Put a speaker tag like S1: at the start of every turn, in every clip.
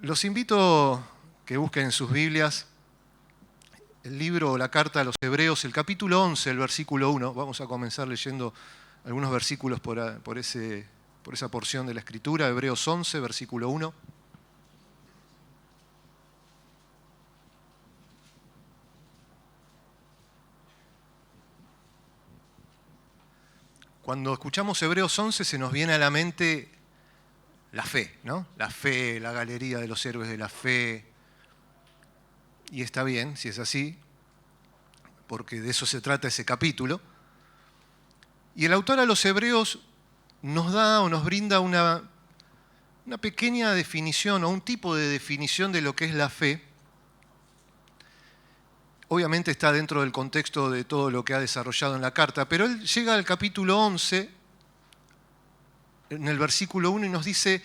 S1: Los invito a que busquen en sus Biblias el libro o la carta a los Hebreos, el capítulo 11, el versículo 1. Vamos a comenzar leyendo algunos versículos por esa porción de la Escritura. Hebreos 11, versículo 1. Cuando escuchamos Hebreos 11 se nos viene a la mente la fe, ¿no? La fe, la galería de los héroes de la fe. Y está bien, si es así, porque de eso se trata ese capítulo. Y el autor a los Hebreos nos da o nos brinda una pequeña definición o un tipo de definición de lo que es la fe. Obviamente está dentro del contexto de todo lo que ha desarrollado en la carta, pero él llega al capítulo 11, en el versículo 1, y nos dice: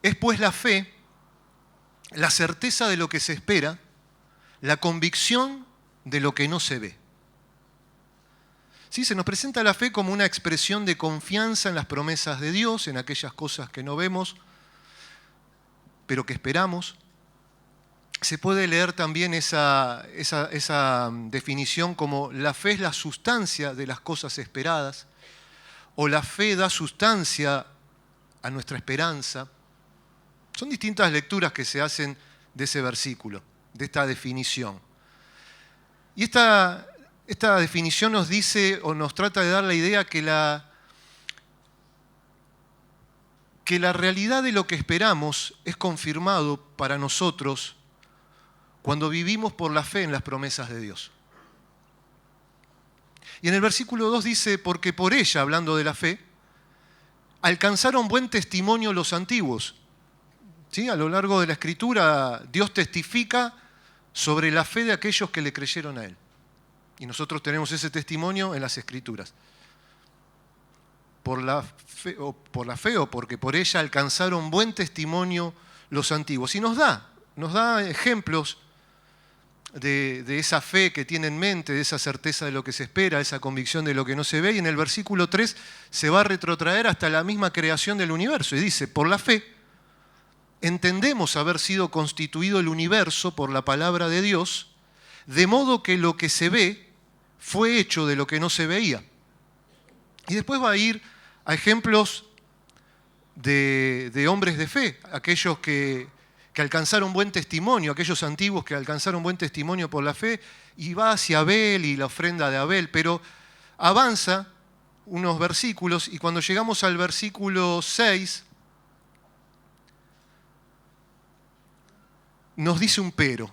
S1: es pues la fe, la certeza de lo que se espera, la convicción de lo que no se ve. ¿Sí? Se nos presenta la fe como una expresión de confianza en las promesas de Dios, en aquellas cosas que no vemos, pero que esperamos. Se puede leer también esa definición como la fe es la sustancia de las cosas esperadas, o la fe da sustancia a nuestra esperanza. Son distintas lecturas que se hacen de ese versículo, de esta definición. Y esta definición nos dice o nos trata de dar la idea que la realidad de lo que esperamos es confirmado para nosotros cuando vivimos por la fe en las promesas de Dios. Y en el versículo 2 dice: porque por ella, hablando de la fe, alcanzaron buen testimonio los antiguos. ¿Sí? A lo largo de la Escritura, Dios testifica sobre la fe de aquellos que le creyeron a Él. Y nosotros tenemos ese testimonio en las Escrituras. Por la fe o porque por ella alcanzaron buen testimonio los antiguos. Y nos da ejemplos de esa fe que tiene en mente, de esa certeza de lo que se espera, esa convicción de lo que no se ve. Y en el versículo 3 se va a retrotraer hasta la misma creación del universo. Y dice: por la fe entendemos haber sido constituido el universo por la palabra de Dios, de modo que lo que se ve fue hecho de lo que no se veía. Y después va a ir a ejemplos de hombres de fe, aquellos que alcanzaron buen testimonio, aquellos antiguos que alcanzaron buen testimonio por la fe, y va hacia Abel y la ofrenda de Abel, pero avanza unos versículos y cuando llegamos al versículo 6, nos dice un pero.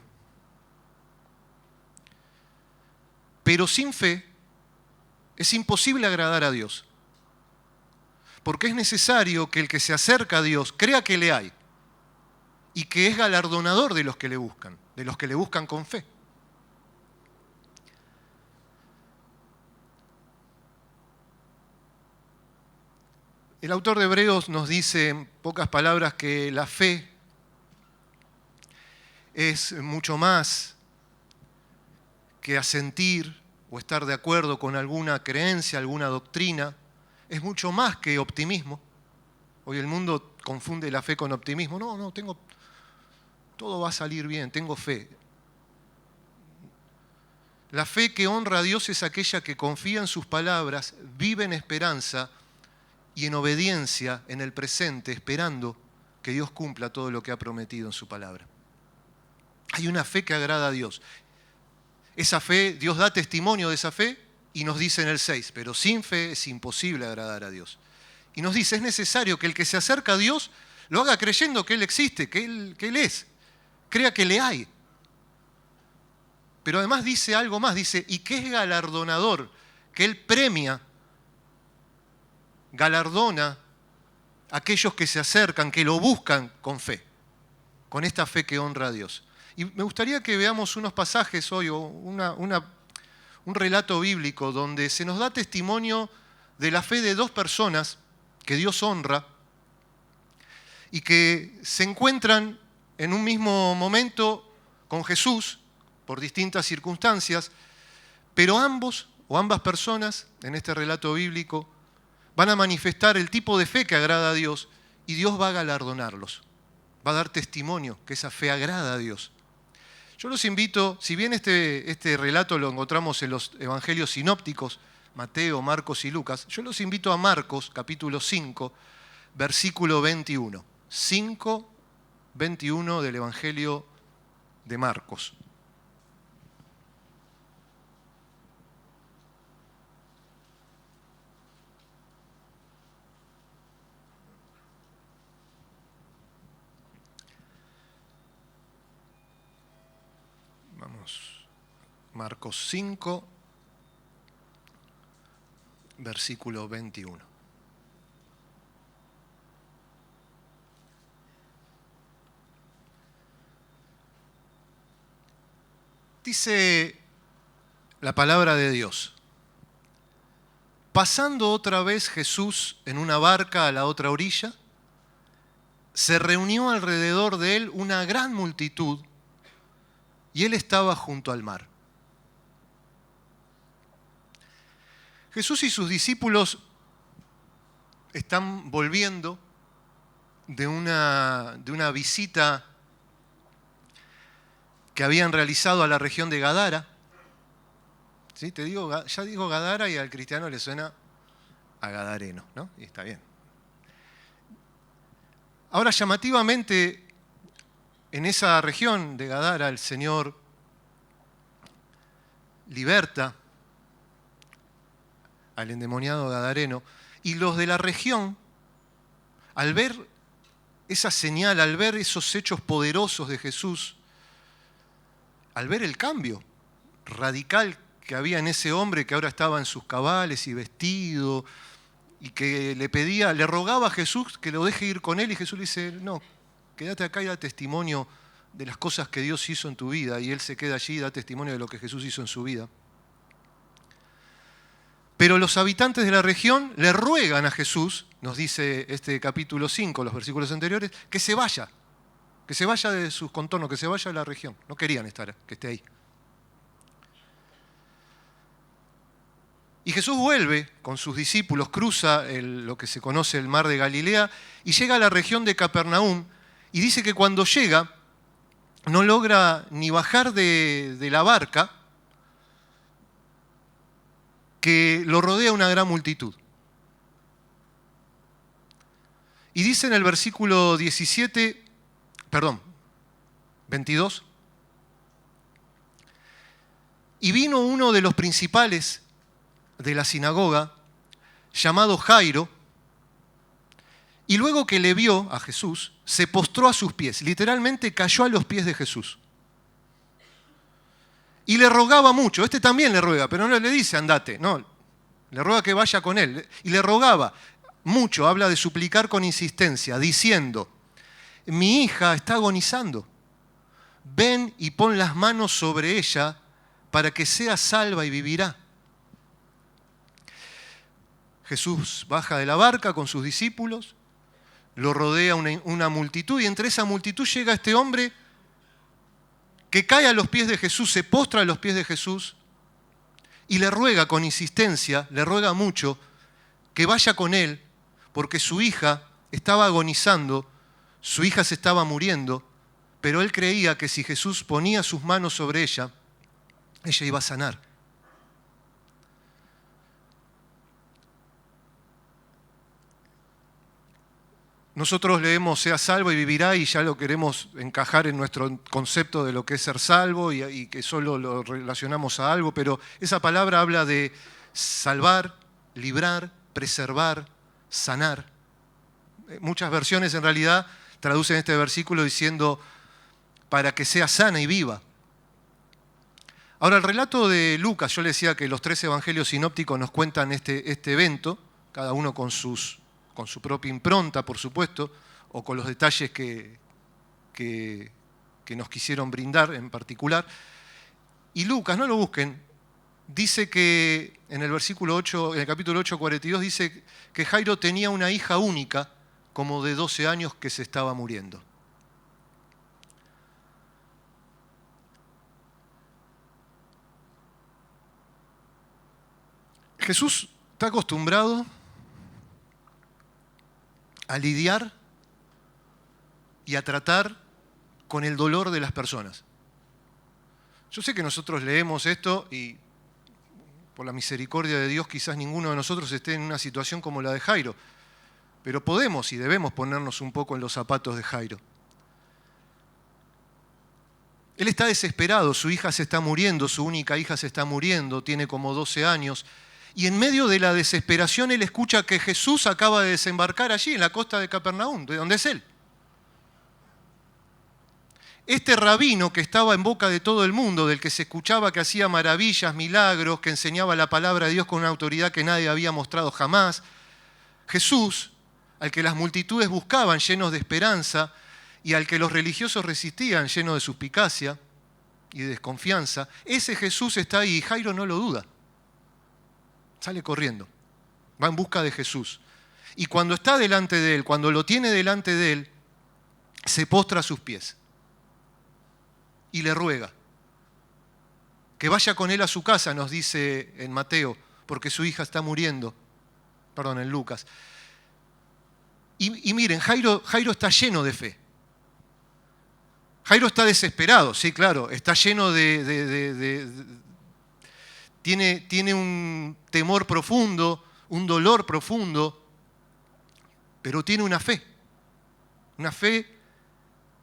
S1: Pero sin fe es imposible agradar a Dios, porque es necesario que el que se acerca a Dios crea que le hay y que es galardonador de los que le buscan con fe. El autor de Hebreos nos dice en pocas palabras que la fe es mucho más que asentir o estar de acuerdo con alguna creencia, alguna doctrina. Es mucho más que optimismo. Hoy el mundo confunde la fe con optimismo. No, todo va a salir bien, tengo fe. La fe que honra a Dios es aquella que confía en sus palabras, vive en esperanza y en obediencia en el presente, esperando que Dios cumpla todo lo que ha prometido en su palabra. Hay una fe que agrada a Dios. Esa fe, Dios da testimonio de esa fe y nos dice en el 6, pero sin fe es imposible agradar a Dios. Y nos dice: es necesario que el que se acerca a Dios lo haga creyendo que Él existe, que Él es, crea que le hay. Pero además dice algo más, dice: y que es galardonador, que Él premia, galardona a aquellos que se acercan, que lo buscan con fe, con esta fe que honra a Dios. Y me gustaría que veamos unos pasajes hoy, o un relato bíblico donde se nos da testimonio de la fe de dos personas que Dios honra y que se encuentran en un mismo momento con Jesús por distintas circunstancias, pero ambos o ambas personas en este relato bíblico van a manifestar el tipo de fe que agrada a Dios y Dios va a galardonarlos. va a dar testimonio que esa fe agrada a Dios. Yo los invito, si bien este relato lo encontramos en los evangelios sinópticos, Mateo, Marcos y Lucas, yo los invito a Marcos, capítulo 5, versículo 21. 5, 21 del evangelio de Marcos. Vamos, Marcos 5, versículo 21. Dice la palabra de Dios: pasando otra vez Jesús en una barca a la otra orilla, se reunió alrededor de él una gran multitud y él estaba junto al mar. Jesús y sus discípulos están volviendo de una visita que habían realizado a la región de Gadara. ¿Sí? Ya digo Gadara y al cristiano le suena a gadareno, ¿no? Y está bien. Ahora, llamativamente, en esa región de Gadara el Señor liberta al endemoniado gadareno, y los de la región, al ver esa señal, al ver esos hechos poderosos de Jesús, al ver el cambio radical que había en ese hombre que ahora estaba en sus cabales y vestido, y que le rogaba a Jesús que lo deje ir con él, y Jesús le dice: no, quédate acá y da testimonio de las cosas que Dios hizo en tu vida. Y él se queda allí y da testimonio de lo que Jesús hizo en su vida. Pero los habitantes de la región le ruegan a Jesús, nos dice este capítulo 5, los versículos anteriores, que se vaya de sus contornos, que se vaya de la región. No querían que esté ahí. Y Jesús vuelve con sus discípulos, cruza lo que se conoce el mar de Galilea y llega a la región de Capernaum, y dice que cuando llega no logra ni bajar de la barca, que lo rodea una gran multitud. Y dice en el versículo 22, y vino uno de los principales de la sinagoga, llamado Jairo, y luego que le vio a Jesús, se postró a sus pies, literalmente cayó a los pies de Jesús. Y le rogaba mucho, este también le ruega, pero no le dice andate, no, le ruega que vaya con él. Y le rogaba mucho, habla de suplicar con insistencia, diciendo: mi hija está agonizando, ven y pon las manos sobre ella para que sea salva y vivirá. Jesús baja de la barca con sus discípulos, lo rodea una multitud, y entre esa multitud llega este hombre que cae a los pies de Jesús, se postra a los pies de Jesús y le ruega con insistencia, le ruega mucho que vaya con él, porque su hija estaba agonizando, su hija se estaba muriendo, pero él creía que si Jesús ponía sus manos sobre ella, ella iba a sanar. Nosotros leemos sea salvo y vivirá y ya lo queremos encajar en nuestro concepto de lo que es ser salvo y que solo lo relacionamos a algo, pero esa palabra habla de salvar, librar, preservar, sanar. Muchas versiones en realidad traducen este versículo diciendo para que sea sana y viva. Ahora, el relato de Lucas, yo le decía que los 3 evangelios sinópticos nos cuentan este evento, cada uno con su propia impronta, por supuesto, o con los detalles que nos quisieron brindar en particular. Y Lucas, no lo busquen, dice que en el versículo 8, en el capítulo 8, 42, dice que Jairo tenía una hija única, como de 12 años, que se estaba muriendo. Jesús está acostumbrado a lidiar y a tratar con el dolor de las personas. Yo sé que nosotros leemos esto y por la misericordia de Dios quizás ninguno de nosotros esté en una situación como la de Jairo, pero podemos y debemos ponernos un poco en los zapatos de Jairo. Él está desesperado, su hija se está muriendo, su única hija se está muriendo, tiene como 12 años, y en medio de la desesperación él escucha que Jesús acaba de desembarcar allí, en la costa de Capernaum, de donde es él. Este rabino que estaba en boca de todo el mundo, del que se escuchaba que hacía maravillas, milagros, que enseñaba la palabra de Dios con una autoridad que nadie había mostrado jamás, Jesús, al que las multitudes buscaban llenos de esperanza y al que los religiosos resistían llenos de suspicacia y de desconfianza, ese Jesús está ahí y Jairo no lo duda. Sale corriendo, va en busca de Jesús. Y cuando está delante de él, cuando lo tiene delante de él, se postra a sus pies y le ruega que vaya con él a su casa, nos dice en Mateo, porque su hija está muriendo, en Lucas. Y miren, Jairo está lleno de fe. Jairo está desesperado, sí, claro, está lleno tiene un temor profundo, un dolor profundo, pero tiene una fe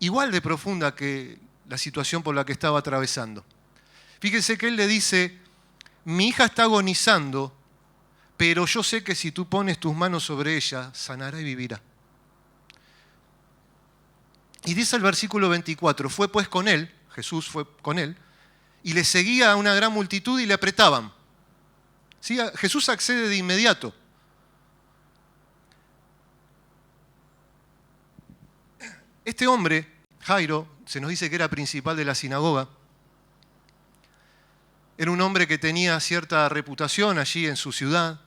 S1: igual de profunda que la situación por la que estaba atravesando. Fíjense que él le dice, mi hija está agonizando, pero yo sé que si tú pones tus manos sobre ella, sanará y vivirá. Y dice el versículo 24, fue pues con él, Jesús fue con él, y le seguía a una gran multitud y le apretaban. ¿Sí? Jesús accede de inmediato. Este hombre, Jairo, se nos dice que era principal de la sinagoga, era un hombre que tenía cierta reputación allí en su ciudad.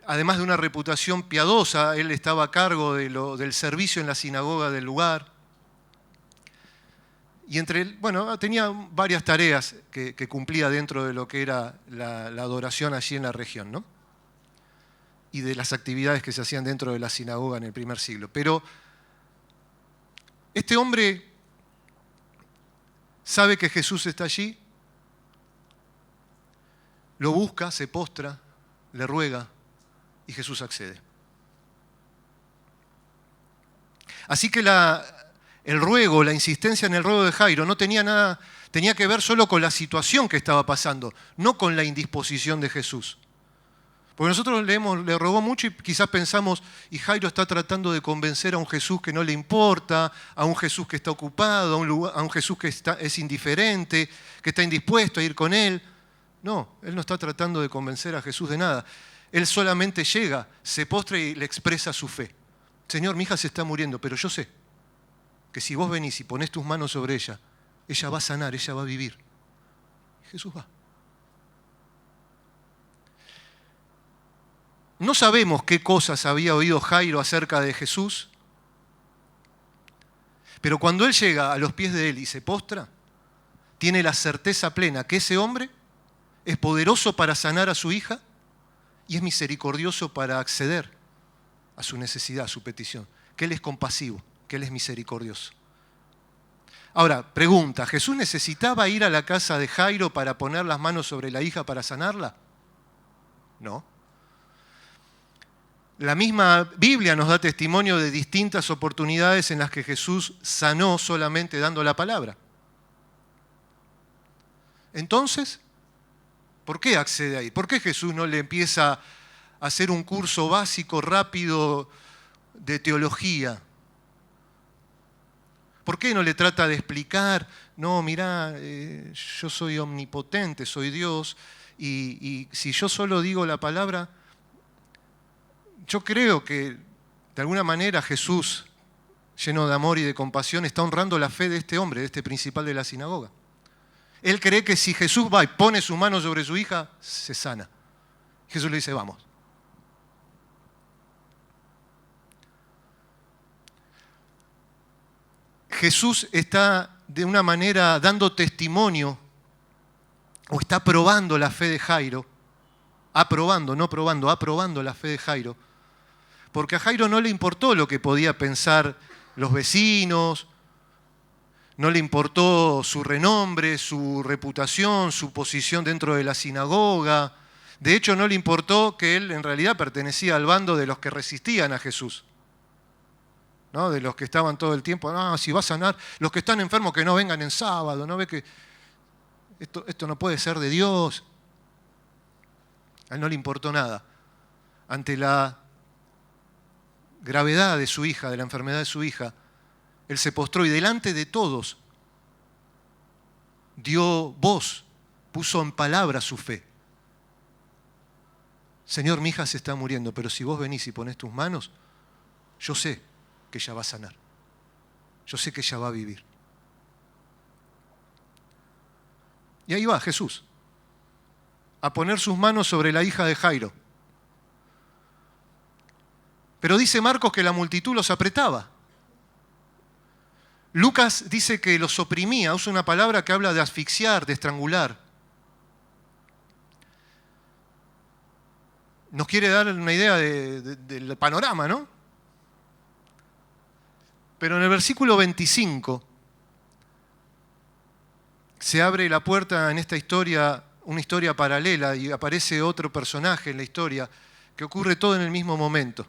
S1: Además de una reputación piadosa, él estaba a cargo del servicio en la sinagoga del lugar. Y tenía varias tareas que cumplía dentro de lo que era la adoración allí en la región, ¿no? Y de las actividades que se hacían dentro de la sinagoga en el primer siglo. Pero este hombre sabe que Jesús está allí, lo busca, se postra, le ruega y Jesús accede. Así que el ruego, la insistencia en el ruego de Jairo no tenía nada, tenía que ver solo con la situación que estaba pasando, no con la indisposición de Jesús. Porque nosotros le rogó mucho y quizás pensamos, y Jairo está tratando de convencer a un Jesús que no le importa, a un Jesús que está ocupado, a un Jesús que es indiferente, que está indispuesto a ir con él. No, él no está tratando de convencer a Jesús de nada. Él solamente llega, se postra y le expresa su fe. Señor, mi hija se está muriendo, pero yo sé que si vos venís y ponés tus manos sobre ella, ella va a sanar, ella va a vivir. Y Jesús va. No sabemos qué cosas había oído Jairo acerca de Jesús, pero cuando él llega a los pies de él y se postra, tiene la certeza plena que ese hombre es poderoso para sanar a su hija y es misericordioso para acceder a su necesidad, a su petición, que él es compasivo, que él es misericordioso. Ahora, pregunta, ¿Jesús necesitaba ir a la casa de Jairo para poner las manos sobre la hija para sanarla? No. La misma Biblia nos da testimonio de distintas oportunidades en las que Jesús sanó solamente dando la palabra. Entonces, ¿por qué accede ahí? ¿Por qué Jesús no le empieza a hacer un curso básico rápido de teología? ¿Por qué no le trata de explicar? No, mirá, yo soy omnipotente, soy Dios, y si yo solo digo la palabra, yo creo que de alguna manera Jesús, lleno de amor y de compasión, está honrando la fe de este hombre, de este principal de la sinagoga. Él cree que si Jesús va y pone su mano sobre su hija, se sana. Jesús le dice, vamos. Jesús está de una manera dando testimonio o está probando la fe de Jairo, aprobando la fe de Jairo, porque a Jairo no le importó lo que podía pensar los vecinos, no le importó su renombre, su reputación, su posición dentro de la sinagoga. De hecho, no le importó que él en realidad pertenecía al bando de los que resistían a Jesús, ¿no? De los que estaban todo el tiempo, no, si va a sanar, los que están enfermos que no vengan en sábado, ¿no ve que esto no puede ser de Dios? A él no le importó nada. Ante la gravedad de su hija, de la enfermedad de su hija, él se postró y delante de todos dio voz, puso en palabra su fe. Señor, mi hija se está muriendo, pero si vos venís y ponés tus manos, yo sé que ella va a sanar. Yo sé que ella va a vivir. Y ahí va Jesús, a poner sus manos sobre la hija de Jairo. Pero dice Marcos que la multitud los apretaba. Lucas dice que los oprimía, usa una palabra que habla de asfixiar, de estrangular. Nos quiere dar una idea del panorama, ¿no? Pero en el versículo 25 se abre la puerta en esta historia, una historia paralela, y aparece otro personaje en la historia, que ocurre todo en el mismo momento.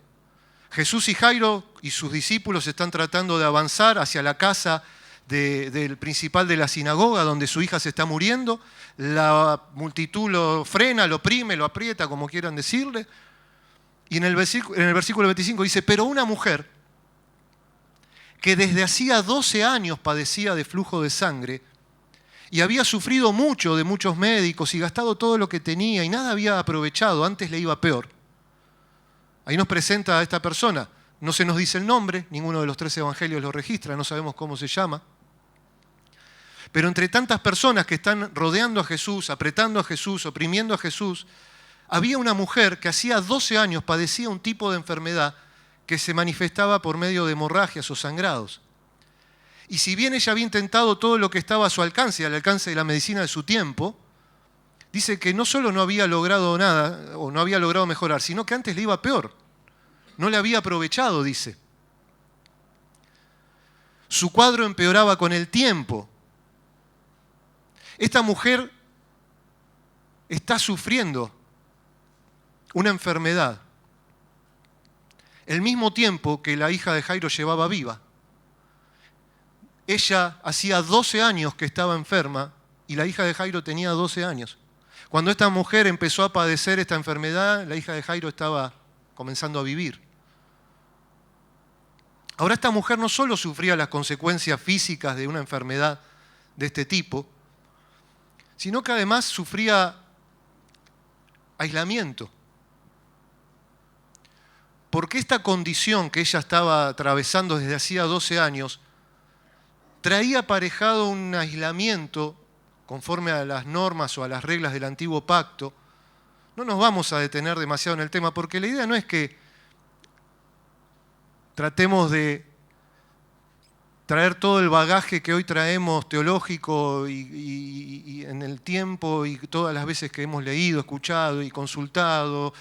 S1: Jesús y Jairo y sus discípulos están tratando de avanzar hacia la casa del principal de la sinagoga, donde su hija se está muriendo. La multitud lo frena, lo oprime, lo aprieta, como quieran decirle. Y en el versículo 25 dice, pero una mujer que desde hacía 12 años padecía de flujo de sangre y había sufrido mucho de muchos médicos y gastado todo lo que tenía y nada había aprovechado, antes le iba peor. Ahí nos presenta a esta persona. No se nos dice el nombre, ninguno de los 3 evangelios lo registra, no sabemos cómo se llama. Pero entre tantas personas que están rodeando a Jesús, apretando a Jesús, oprimiendo a Jesús, había una mujer que hacía 12 años padecía un tipo de enfermedad que se manifestaba por medio de hemorragias o sangrados. Y si bien ella había intentado todo lo que estaba a su alcance, al alcance de la medicina de su tiempo, dice que no solo no había logrado nada, o no había logrado mejorar, sino que antes le iba peor. No le había aprovechado, dice. Su cuadro empeoraba con el tiempo. Esta mujer está sufriendo una enfermedad, el mismo tiempo que la hija de Jairo llevaba viva. Ella hacía 12 años que estaba enferma y la hija de Jairo tenía 12 años. Cuando esta mujer empezó a padecer esta enfermedad, la hija de Jairo estaba comenzando a vivir. Ahora esta mujer no solo sufría las consecuencias físicas de una enfermedad de este tipo, sino que además sufría aislamiento. Porque esta condición que ella estaba atravesando desde hacía 12 años traía aparejado un aislamiento conforme a las normas o a las reglas del antiguo pacto. No nos vamos a detener demasiado en el tema, porque la idea no es que tratemos de traer todo el bagaje que hoy traemos teológico y en el tiempo y todas las veces que hemos leído, escuchado y consultado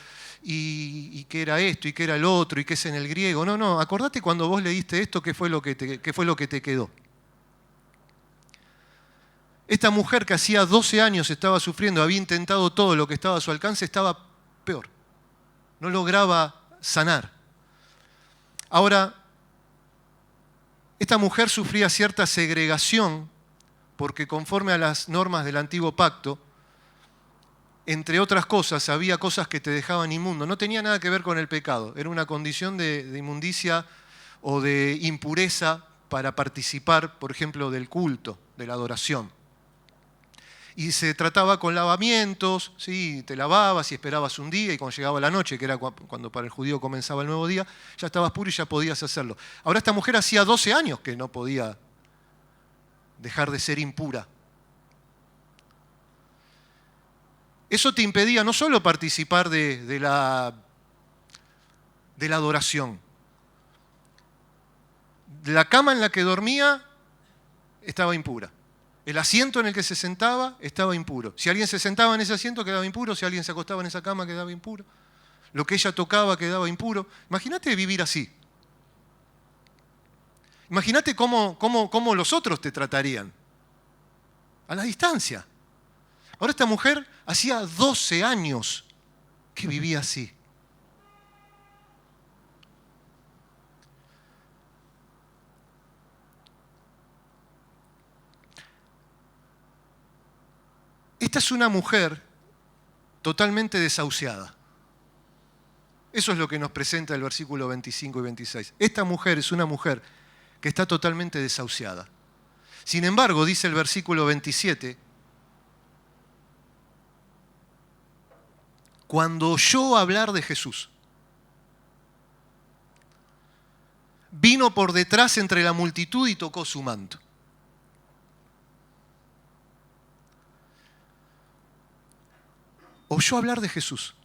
S1: y qué era esto y qué era el otro y qué es en el griego. No, acordate cuando vos leíste esto, qué fue lo que te quedó. Esta mujer que hacía 12 años estaba sufriendo, había intentado todo lo que estaba a su alcance, estaba peor. No lograba sanar. Ahora, esta mujer sufría cierta segregación porque conforme a las normas del antiguo pacto, entre otras cosas, había cosas que te dejaban inmundo. No tenía nada que ver con el pecado. Era una condición de inmundicia o de impureza para participar, por ejemplo, del culto, de la adoración. Y se trataba con lavamientos, ¿sí? Te lavabas y esperabas un día y cuando llegaba la noche, que era cuando para el judío comenzaba el nuevo día, ya estabas puro y ya podías hacerlo. Ahora esta mujer hacía 12 años que no podía dejar de ser impura. Eso te impedía no solo participar de la adoración. La cama en la que dormía estaba impura. El asiento en el que se sentaba estaba impuro. Si alguien se sentaba en ese asiento quedaba impuro, si alguien se acostaba en esa cama quedaba impuro. lo que ella tocaba quedaba impuro. Imagínate vivir así. Imagínate cómo los otros te tratarían. A la distancia. Ahora esta mujer hacía 12 años que vivía así. Esta es una mujer totalmente desahuciada. Eso es lo que nos presenta el versículo 25 y 26. Esta mujer es una mujer que está totalmente desahuciada. Sin embargo, dice el versículo 27, cuando oyó hablar de Jesús, vino por detrás entre la multitud y tocó su manto. Oyó hablar de Jesús.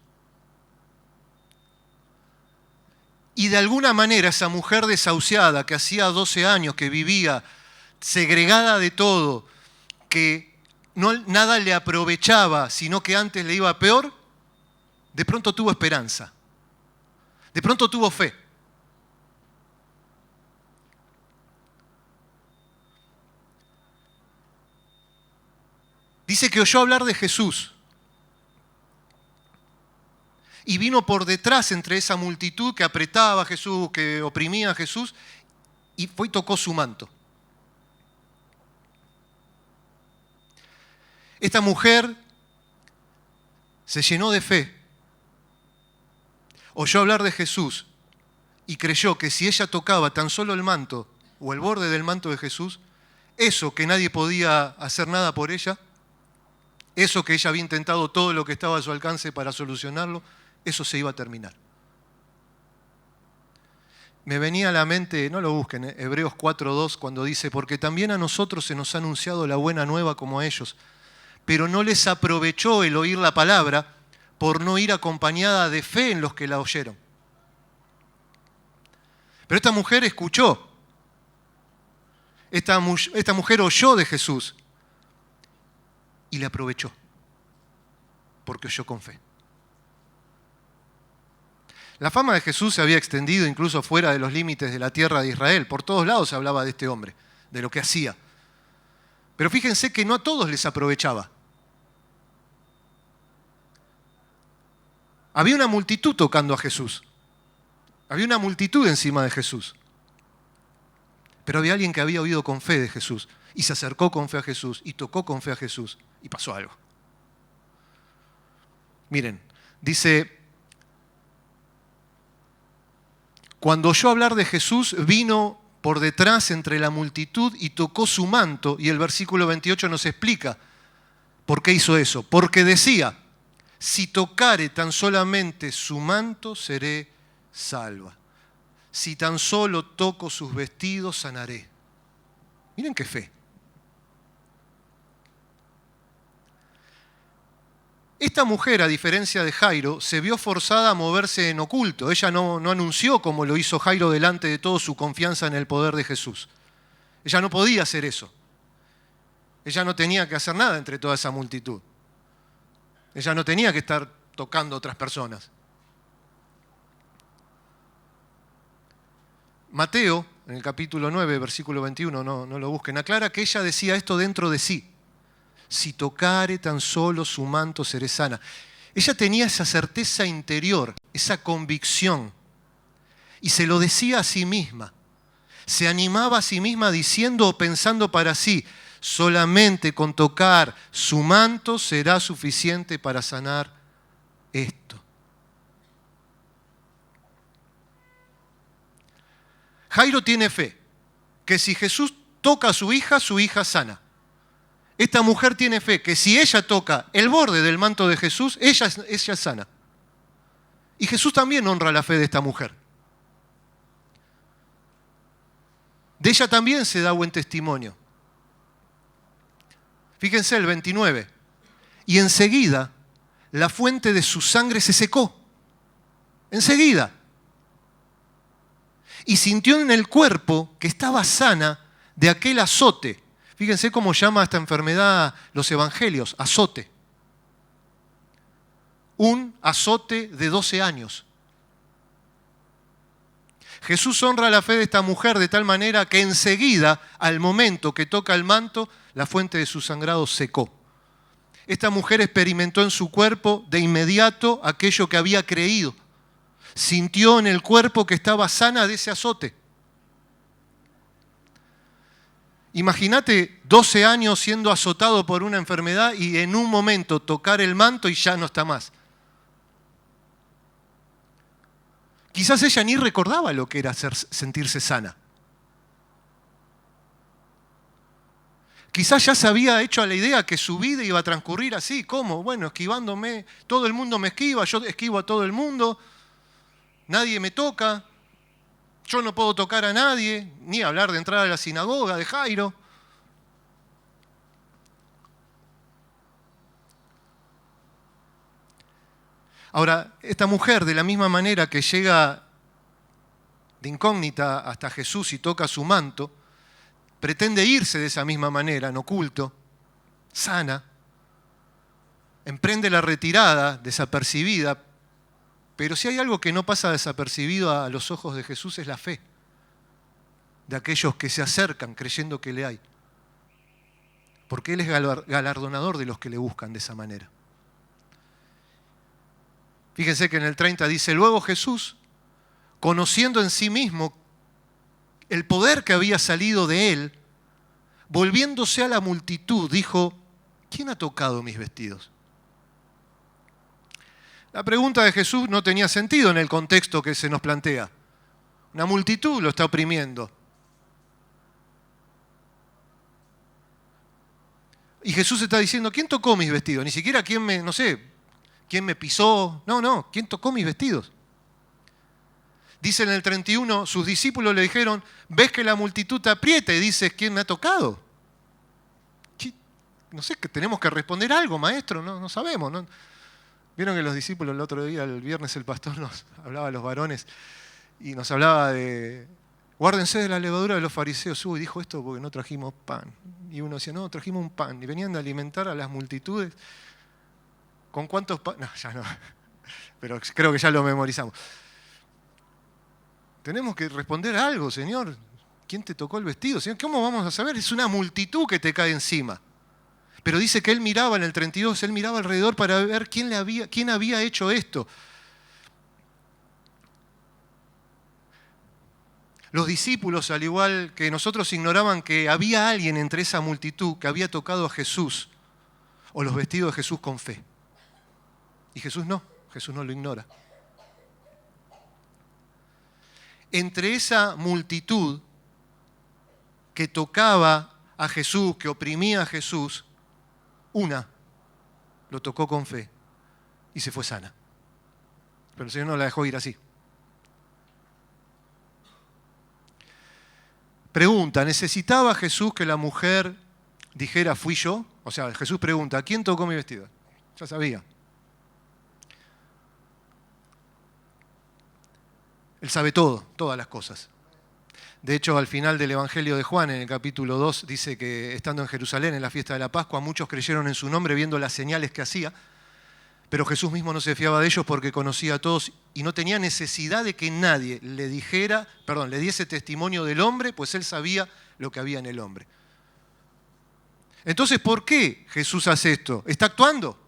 S1: Y de alguna manera esa mujer desahuciada que hacía 12 años que vivía segregada de todo, que nada le aprovechaba, sino que antes le iba peor, de pronto tuvo esperanza. De pronto tuvo fe. Dice que oyó hablar de Jesús. Y vino por detrás entre esa multitud que apretaba a Jesús, que oprimía a Jesús, y fue y tocó su manto. Esta mujer se llenó de fe, oyó hablar de Jesús y creyó que si ella tocaba tan solo el manto o el borde del manto de Jesús, eso que nadie podía hacer nada por ella, eso que ella había intentado todo lo que estaba a su alcance para solucionarlo, eso se iba a terminar. Me venía a la mente, no lo busquen, Hebreos 4:2, cuando dice, porque también a nosotros se nos ha anunciado la buena nueva como a ellos, pero no les aprovechó el oír la palabra por no ir acompañada de fe en los que la oyeron. Pero esta mujer escuchó, esta mujer oyó de Jesús y le aprovechó, porque oyó con fe. La fama de Jesús se había extendido incluso fuera de los límites de la tierra de Israel. Por todos lados se hablaba de este hombre, de lo que hacía. Pero fíjense que no a todos les aprovechaba. Había una multitud tocando a Jesús. Había una multitud encima de Jesús. Pero había alguien que había oído con fe de Jesús y se acercó con fe a Jesús y tocó con fe a Jesús y pasó algo. Miren, dice, cuando oyó hablar de Jesús, vino por detrás entre la multitud y tocó su manto, y el versículo 28 nos explica por qué hizo eso. Porque decía, si tocare tan solamente su manto, seré salva. Si tan solo toco sus vestidos, sanaré. Miren qué fe. Esta mujer, a diferencia de Jairo, se vio forzada a moverse en oculto. Ella no anunció como lo hizo Jairo delante de todo su confianza en el poder de Jesús. Ella no podía hacer eso. Ella no tenía que hacer nada entre toda esa multitud. Ella no tenía que estar tocando a otras personas. Mateo, en el capítulo 9, versículo 21, no lo busquen, aclara que ella decía esto dentro de sí. Si tocare tan solo su manto, seré sana. Ella tenía esa certeza interior, esa convicción, y se lo decía a sí misma. Se animaba a sí misma diciendo o pensando para sí, solamente con tocar su manto será suficiente para sanar esto. Jairo tiene fe, que si Jesús toca a su hija sana. Esta mujer tiene fe que si ella toca el borde del manto de Jesús, ella es sana. Y Jesús también honra la fe de esta mujer. De ella también se da buen testimonio. Fíjense el 29. Y enseguida la fuente de su sangre se secó. Enseguida. Y sintió en el cuerpo que estaba sana de aquel azote. Fíjense cómo llama a esta enfermedad los evangelios, azote. un azote de 12 años. Jesús honra la fe de esta mujer de tal manera que enseguida, al momento que toca el manto, la fuente de su sangrado secó. Esta mujer experimentó en su cuerpo de inmediato aquello que había creído. Sintió en el cuerpo que estaba sana de ese azote. Imagínate 12 años siendo azotado por una enfermedad y en un momento tocar el manto y ya no está más. Quizás ella ni recordaba lo que era sentirse sana. Quizás ya se había hecho a la idea que su vida iba a transcurrir así. ¿Cómo? Bueno, esquivándome. Todo el mundo me esquiva, yo esquivo a todo el mundo. Nadie me toca. Yo no puedo tocar a nadie, ni hablar de entrar a la sinagoga de Jairo. Ahora, esta mujer, de la misma manera que llega de incógnita hasta Jesús y toca su manto, pretende irse de esa misma manera, en oculto, sana, emprende la retirada desapercibida, pero si hay algo que no pasa desapercibido a los ojos de Jesús es la fe de aquellos que se acercan creyendo que le hay, porque Él es galardonador de los que le buscan de esa manera. Fíjense que en el 30 dice, luego Jesús, conociendo en sí mismo el poder que había salido de Él, volviéndose a la multitud, dijo, ¿quién ha tocado mis vestidos? La pregunta de Jesús no tenía sentido en el contexto que se nos plantea. Una multitud lo está oprimiendo. Y Jesús está diciendo, ¿quién tocó mis vestidos? Ni siquiera quién me pisó. No, ¿quién tocó mis vestidos? Dice en el 31, sus discípulos le dijeron, ves que la multitud te aprieta y dices, ¿quién me ha tocado? No sé, que tenemos que responder algo, maestro, no sabemos. ¿No? Vieron que los discípulos el otro día, el viernes, el pastor nos hablaba a los varones y nos hablaba de, guárdense de la levadura de los fariseos. Y dijo esto porque no trajimos pan. Y uno decía, no, trajimos un pan. Y venían de alimentar a las multitudes. ¿Con cuántos panes? No, ya no. Pero creo que ya lo memorizamos. Tenemos que responder algo, Señor. ¿Quién te tocó el vestido? Señor, ¿cómo vamos a saber? Es una multitud que te cae encima. Pero dice que él miraba en el 32, él miraba alrededor para ver quién había hecho esto. Los discípulos, al igual que nosotros, ignoraban que había alguien entre esa multitud que había tocado a Jesús o los vestidos de Jesús con fe. Y Jesús no lo ignora. Entre esa multitud que tocaba a Jesús, que oprimía a Jesús, una lo tocó con fe y se fue sana. Pero el Señor no la dejó ir así. Pregunta, ¿necesitaba Jesús que la mujer dijera fui yo? O sea, Jesús pregunta, ¿quién tocó mi vestido? Ya sabía. Él sabe todo, todas las cosas. De hecho, al final del Evangelio de Juan, en el capítulo 2, dice que estando en Jerusalén en la fiesta de la Pascua, muchos creyeron en su nombre viendo las señales que hacía, pero Jesús mismo no se fiaba de ellos porque conocía a todos y no tenía necesidad de que nadie le diese testimonio del hombre, pues él sabía lo que había en el hombre. Entonces, ¿por qué Jesús hace esto? ¿Está actuando?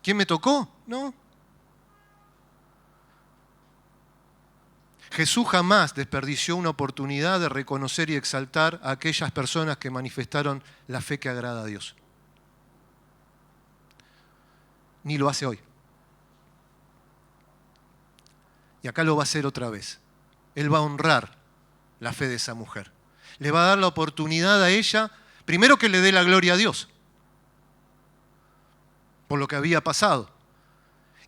S1: ¿Quién me tocó? No. Jesús jamás desperdició una oportunidad de reconocer y exaltar a aquellas personas que manifestaron la fe que agrada a Dios. Ni lo hace hoy. Y acá lo va a hacer otra vez. Él va a honrar la fe de esa mujer. Le va a dar la oportunidad a ella, primero que le dé la gloria a Dios, por lo que había pasado.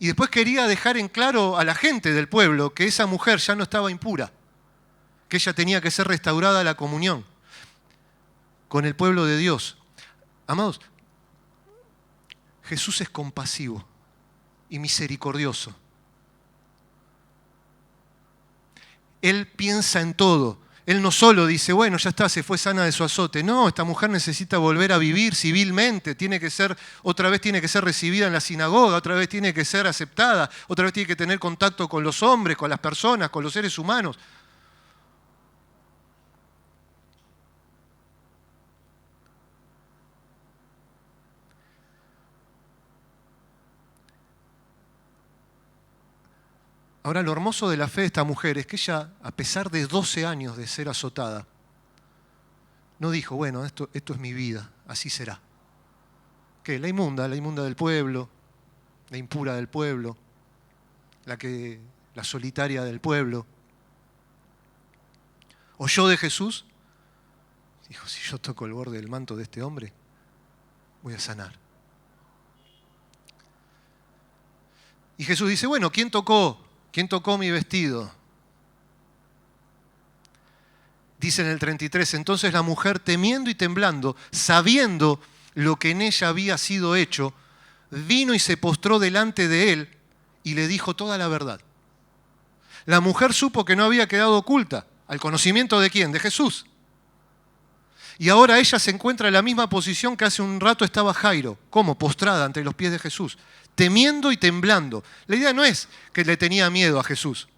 S1: Y después quería dejar en claro a la gente del pueblo que esa mujer ya no estaba impura, que ella tenía que ser restaurada a la comunión con el pueblo de Dios. Amados, Jesús es compasivo y misericordioso. Él piensa en todo Él no solo dice, bueno, ya está, se fue sana de su azote. No, esta mujer necesita volver a vivir civilmente, otra vez tiene que ser recibida en la sinagoga, otra vez tiene que ser aceptada, otra vez tiene que tener contacto con los hombres, con las personas, con los seres humanos. Ahora, lo hermoso de la fe de esta mujer es que ella, a pesar de 12 años de ser azotada, no dijo, bueno, esto es mi vida, así será. ¿Qué? La inmunda del pueblo, la impura del pueblo, la solitaria del pueblo. ¿Oyó de Jesús? Dijo, si yo toco el borde del manto de este hombre, voy a sanar. Y Jesús dice, bueno, ¿quién tocó mi vestido? Dice en el 33, entonces la mujer, temiendo y temblando, sabiendo lo que en ella había sido hecho, vino y se postró delante de él y le dijo toda la verdad. La mujer supo que no había quedado oculta. ¿Al conocimiento de quién? De Jesús. Y ahora ella se encuentra en la misma posición que hace un rato estaba Jairo. ¿Cómo? Postrada ante los pies de Jesús, temiendo y temblando. La idea no es que le tenía miedo a Jesús.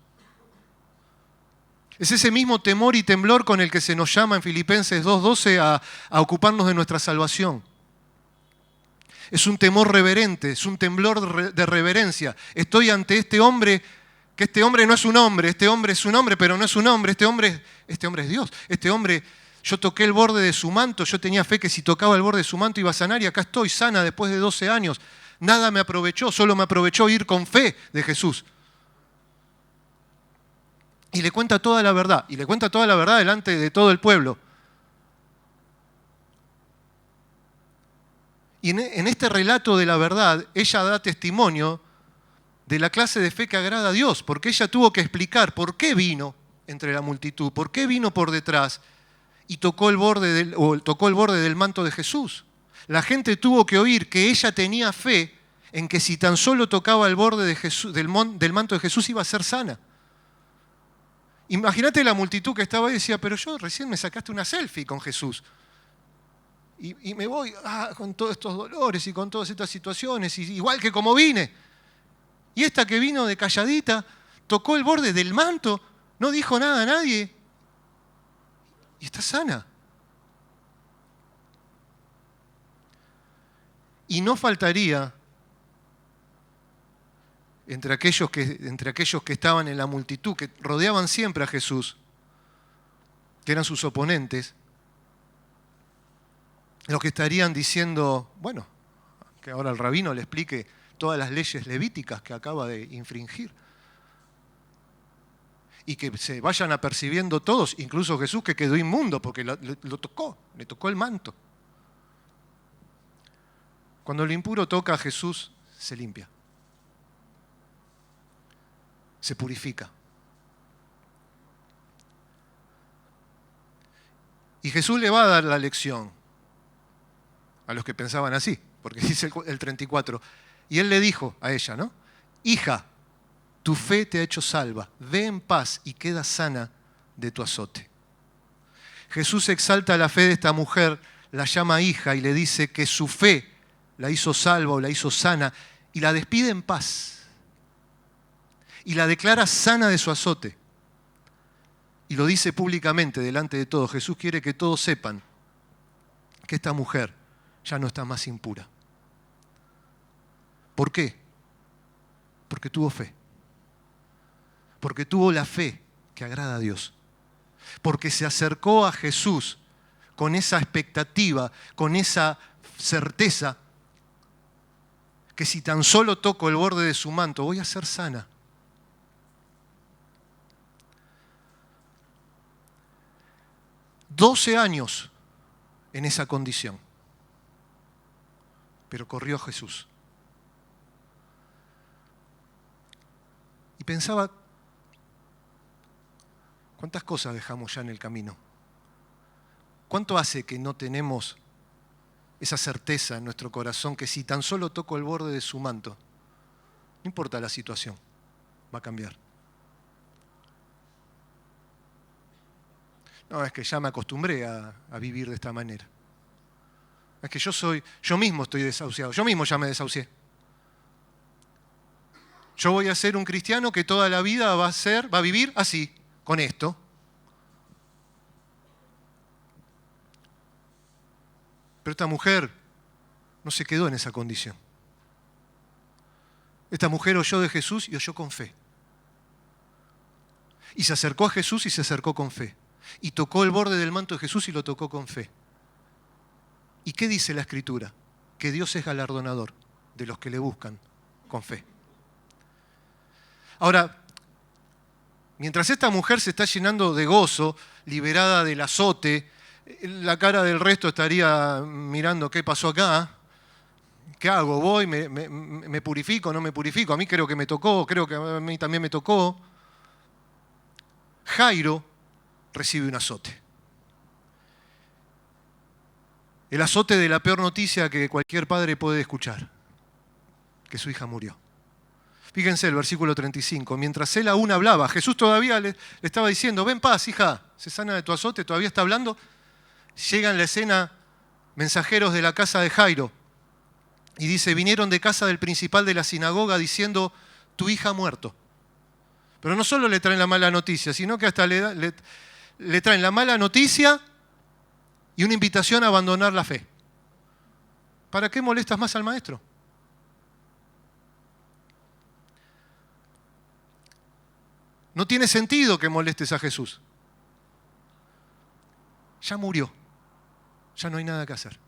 S1: Es ese mismo temor y temblor con el que se nos llama en Filipenses 2:12 a ocuparnos de nuestra salvación. Es un temor reverente, es un temblor de reverencia. Estoy ante este hombre, que este hombre no es un hombre, este hombre es un hombre, pero no es un hombre, este hombre es Dios. Este hombre, yo toqué el borde de su manto, yo tenía fe que si tocaba el borde de su manto iba a sanar y acá estoy sana después de 12 años. Nada me aprovechó, solo me aprovechó ir con fe de Jesús. Y le cuenta toda la verdad, delante de todo el pueblo. Y en este relato de la verdad, ella da testimonio de la clase de fe que agrada a Dios, porque ella tuvo que explicar por qué vino entre la multitud, por qué vino por detrás y tocó el borde del manto de Jesús. La gente tuvo que oír que ella tenía fe en que si tan solo tocaba el borde de Jesús, del manto de Jesús iba a ser sana. Imagínate la multitud que estaba ahí y decía, pero yo recién me sacaste una selfie con Jesús. Y me voy con todos estos dolores y con todas estas situaciones, igual que como vine. Y esta que vino de calladita, tocó el borde del manto, no dijo nada a nadie. Y está sana. Y no faltaría entre aquellos que estaban en la multitud, que rodeaban siempre a Jesús, que eran sus oponentes, los que estarían diciendo, bueno, que ahora el rabino le explique todas las leyes levíticas que acaba de infringir. Y que se vayan apercibiendo todos, incluso Jesús que quedó inmundo porque lo tocó, le tocó el manto. Cuando lo impuro toca a Jesús, se limpia. Se purifica. Y Jesús le va a dar la lección a los que pensaban así, porque dice el 34, y él le dijo a ella, ¿no? Hija, tu fe te ha hecho salva, ve en paz y queda sana de tu azote. Jesús exalta la fe de esta mujer, la llama hija y le dice que su fe la hizo salva o la hizo sana y la despide en paz. Y la declara sana de su azote. Y lo dice públicamente delante de todos. Jesús quiere que todos sepan que esta mujer ya no está más impura. ¿Por qué? Porque tuvo fe. Porque tuvo la fe que agrada a Dios. Porque se acercó a Jesús con esa expectativa, con esa certeza que si tan solo toco el borde de su manto voy a ser sana. 12 años en esa condición. Pero corrió Jesús. Y pensaba, ¿cuántas cosas dejamos ya en el camino? ¿Cuánto hace que no tenemos esa certeza en nuestro corazón que si tan solo toco el borde de su manto, no importa la situación, va a cambiar? No, es que ya me acostumbré a vivir de esta manera. Es que yo mismo estoy desahuciado, yo mismo ya me desahucié. Yo voy a ser un cristiano que toda la vida va a vivir así, con esto. Pero esta mujer no se quedó en esa condición. Esta mujer oyó de Jesús y oyó con fe. Y se acercó a Jesús y se acercó con fe. Y tocó el borde del manto de Jesús y lo tocó con fe. ¿Y qué dice la Escritura? Que Dios es galardonador de los que le buscan con fe. Ahora, mientras esta mujer se está llenando de gozo, liberada del azote, la cara del resto estaría mirando qué pasó acá. ¿Qué hago? ¿Voy? ¿Me purifico? ¿No me purifico? A mí creo que me tocó, creo que a mí también me tocó. Jairo recibe un azote. El azote de la peor noticia que cualquier padre puede escuchar, que su hija murió. Fíjense el versículo 35. Mientras él aún hablaba, Jesús todavía le estaba diciendo, ven paz, hija, se sana de tu azote, todavía está hablando. Llega en la escena mensajeros de la casa de Jairo y dice, vinieron de casa del principal de la sinagoga diciendo, tu hija ha muerto. Pero no solo le traen la mala noticia, sino que hasta le traen la mala noticia y una invitación a abandonar la fe. ¿Para qué molestas más al maestro? No tiene sentido que molestes a Jesús. Ya murió. Ya no hay nada que hacer.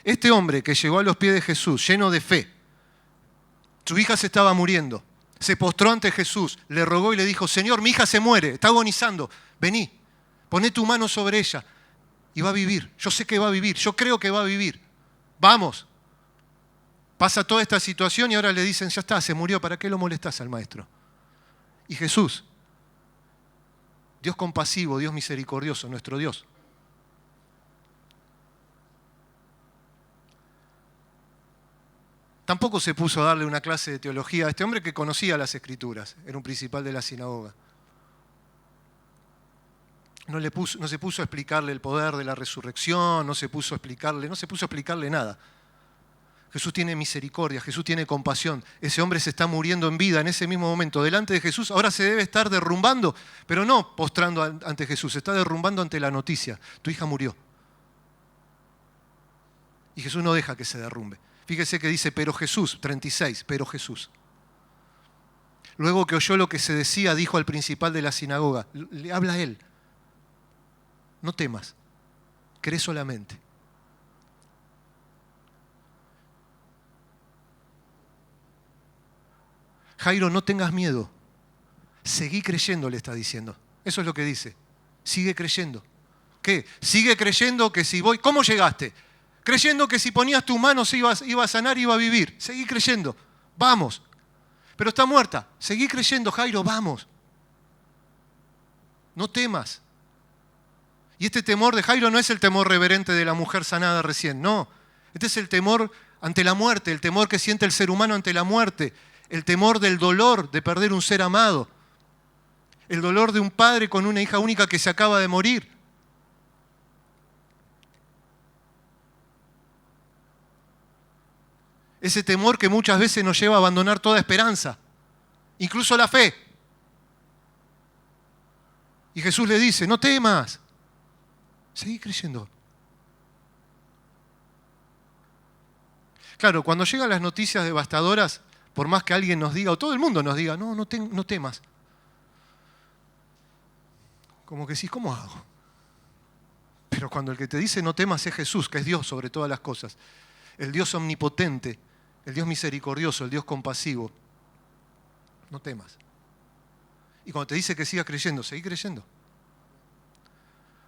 S1: Este hombre que llegó a los pies de Jesús, lleno de fe, su hija se estaba muriendo, se postró ante Jesús, le rogó y le dijo, Señor, mi hija se muere, está agonizando, vení, poné tu mano sobre ella y va a vivir. Yo sé que va a vivir, yo creo que va a vivir. Vamos. Pasa toda esta situación y ahora le dicen, ya está, se murió, ¿para qué lo molestás al maestro? Y Jesús, Dios compasivo, Dios misericordioso, nuestro Dios, tampoco se puso a darle una clase de teología a este hombre que conocía las Escrituras, era un principal de la sinagoga. No se puso a explicarle el poder de la resurrección, no se puso a explicarle nada. Jesús tiene misericordia, Jesús tiene compasión. Ese hombre se está muriendo en vida en ese mismo momento delante de Jesús. Ahora se debe estar derrumbando, pero no postrando ante Jesús, se está derrumbando ante la noticia. Tu hija murió. Y Jesús no deja que se derrumbe. Fíjese que dice, pero Jesús, 36, pero Jesús. Luego que oyó lo que se decía, dijo al principal de la sinagoga, le habla a él, no temas, cree solamente. Jairo, no tengas miedo, seguí creyendo, le está diciendo. Eso es lo que dice, sigue creyendo. ¿Qué? Sigue creyendo que si voy, ¿cómo llegaste? Creyendo que si ponías tu mano se iba a sanar y iba a vivir. Seguí creyendo, vamos. Pero está muerta, seguí creyendo, Jairo, vamos. No temas. Y este temor de Jairo no es el temor reverente de la mujer sanada recién, no. Este es el temor ante la muerte, el temor que siente el ser humano ante la muerte, el temor del dolor de perder un ser amado, el dolor de un padre con una hija única que se acaba de morir. Ese temor que muchas veces nos lleva a abandonar toda esperanza, incluso la fe. Y Jesús le dice, no temas, seguí creyendo. Claro, cuando llegan las noticias devastadoras, por más que alguien nos diga, o todo el mundo nos diga, no temas. Como que sí, ¿cómo hago? Pero cuando el que te dice no temas es Jesús, que es Dios sobre todas las cosas, el Dios omnipotente, el Dios misericordioso, el Dios compasivo, no temas. Y cuando te dice que sigas creyendo, seguí creyendo.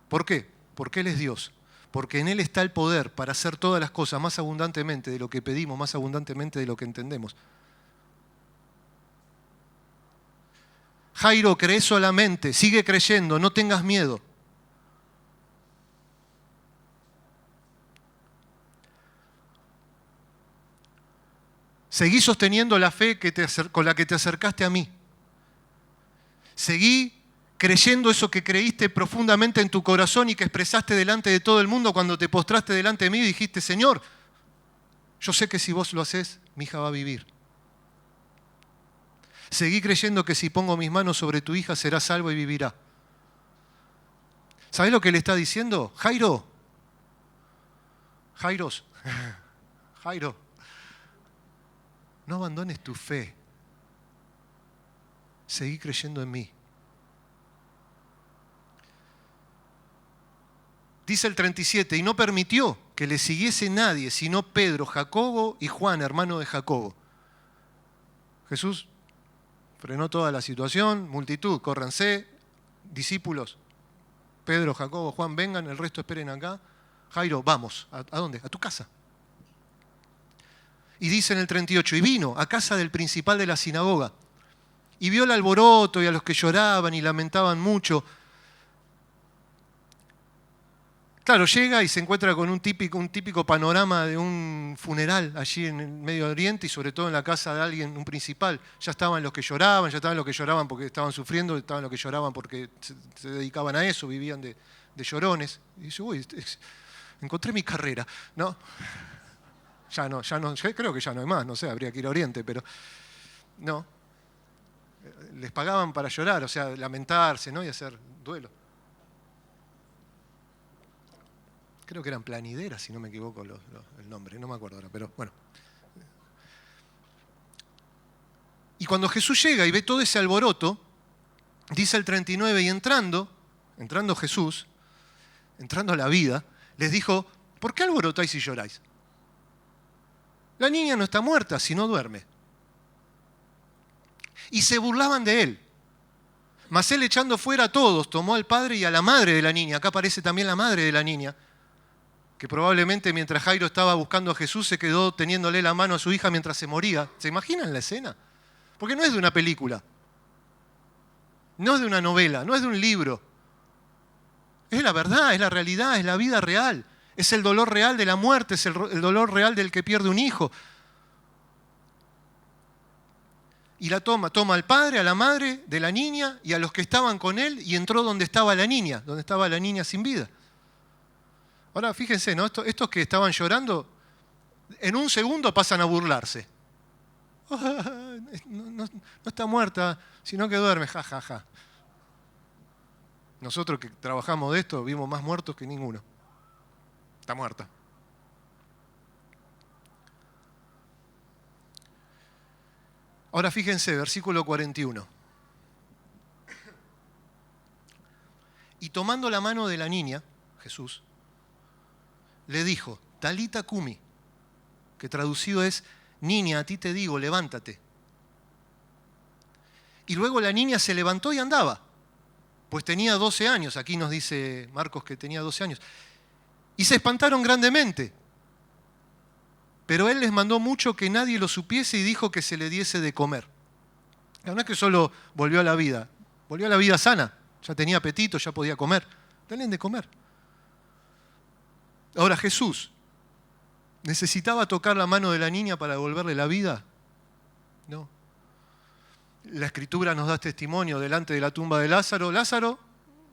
S1: ¿Por qué? Porque Él es Dios. Porque en Él está el poder para hacer todas las cosas más abundantemente de lo que pedimos, más abundantemente de lo que entendemos. Jairo, cree solamente, sigue creyendo, no tengas miedo. Seguí sosteniendo la fe con la que te acercaste a mí. Seguí creyendo eso que creíste profundamente en tu corazón y que expresaste delante de todo el mundo cuando te postraste delante de mí y dijiste, Señor, yo sé que si vos lo haces, mi hija va a vivir. Seguí creyendo que si pongo mis manos sobre tu hija será salvo y vivirá. ¿Sabés lo que le está diciendo? Jairo, no abandones tu fe. Seguí creyendo en mí. Dice el 37, y no permitió que le siguiese nadie, sino Pedro, Jacobo y Juan, hermano de Jacobo. Jesús frenó toda la situación, multitud, córranse, discípulos, Pedro, Jacobo, Juan, vengan, el resto esperen acá. Jairo, vamos, ¿a dónde? A tu casa. Y dice en el 38, y vino a casa del principal de la sinagoga, y vio el alboroto y a los que lloraban y lamentaban mucho. Claro, llega y se encuentra con un típico panorama de un funeral allí en el Medio Oriente y sobre todo en la casa de alguien, un principal. Ya estaban los que lloraban, porque estaban sufriendo, estaban los que lloraban porque se dedicaban a eso, vivían de llorones. Y dice, uy, encontré mi carrera. No, ya no, creo que ya no hay más, no sé, habría que ir a Oriente, pero no. Les pagaban para llorar, o sea, lamentarse, ¿no? Y hacer duelo. Creo que eran planideras, si no me equivoco el nombre, no me acuerdo ahora, pero bueno. Y cuando Jesús llega y ve todo ese alboroto, dice el 39, y entrando Jesús, entrando a la vida, les dijo, ¿por qué alborotáis y lloráis? La niña no está muerta, sino duerme. Y se burlaban de él. Mas él, echando fuera a todos, tomó al padre y a la madre de la niña. Acá aparece también la madre de la niña, que probablemente mientras Jairo estaba buscando a Jesús se quedó teniéndole la mano a su hija mientras se moría. ¿Se imaginan la escena? Porque no es de una película, no es de una novela, no es de un libro. Es la verdad, es la realidad, es la vida real. Es el dolor real de la muerte, es el dolor real del que pierde un hijo. Y la toma al padre, a la madre de la niña y a los que estaban con él y entró donde estaba la niña sin vida. Ahora fíjense, ¿no? Estos que estaban llorando, en un segundo pasan a burlarse. No está muerta, sino que duerme, ja. Nosotros que trabajamos de esto vimos más muertos que ninguno. Está muerta. Ahora fíjense, versículo 41. Y tomando la mano de la niña, Jesús, le dijo, Talita Cumi, que traducido es, niña, a ti te digo, levántate. Y luego la niña se levantó y andaba, pues tenía 12 años, aquí nos dice Marcos que tenía 12 años, y se espantaron grandemente. Pero él les mandó mucho que nadie lo supiese y dijo que se le diese de comer. No es que solo volvió a la vida sana, ya tenía apetito, ya podía comer. Denle de comer. Ahora Jesús, ¿necesitaba tocar la mano de la niña para devolverle la vida? No. La Escritura nos da testimonio delante de la tumba de Lázaro. Lázaro,